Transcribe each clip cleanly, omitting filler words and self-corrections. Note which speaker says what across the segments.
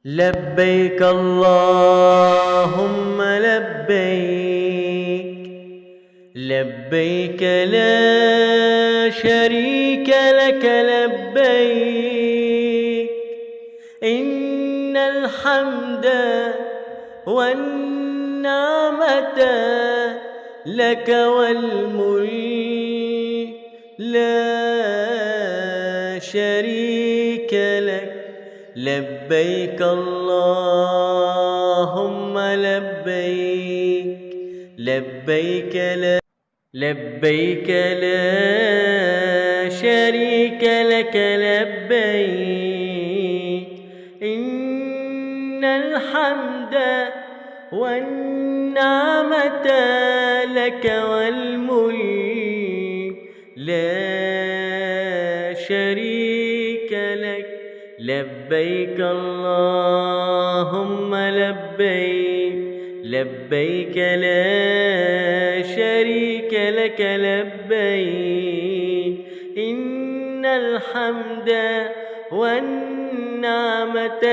Speaker 1: لبيك اللهم لبيك، لبيك لا شريك لك لبيك، إن الحمد والنعمة لك والملك لا شريك لك. لبيك اللهم لبيك، لبيك لا شريك لك لبيك، إن الحمد والنعمة لك والملك لا شريك لك. لبيك اللهم لبيك، لبيك لا شريك لك لبيك، إن الحمد والنعمة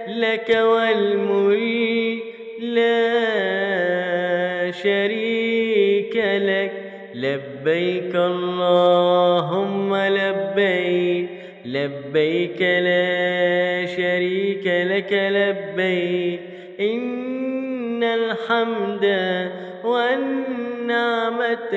Speaker 1: لك والملك لا شريك لك. لبيك اللهم لبيك، لبيك لا شريك لك لبيك، إن الحمد والنعمة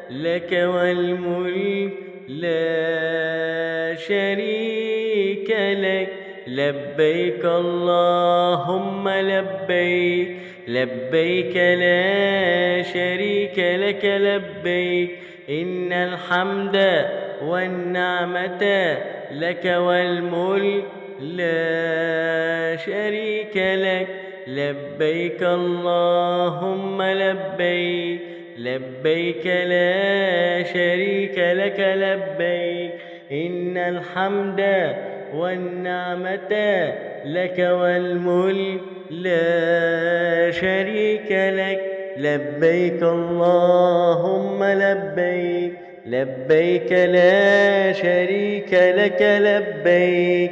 Speaker 1: لك والملك لا شريك لك. لبيك اللهم لبيك، لبيك لا شريك لك لبيك، إن الحمد والنعمة لك والملك لا شريك لك. لبيك اللهم لبيك، لبيك لا شريك لك لبيك، إن الحمد والنعمة لك والملك لا شريك لك. لبيك اللهم لبيك، لبيك لا شريك لك لبيك.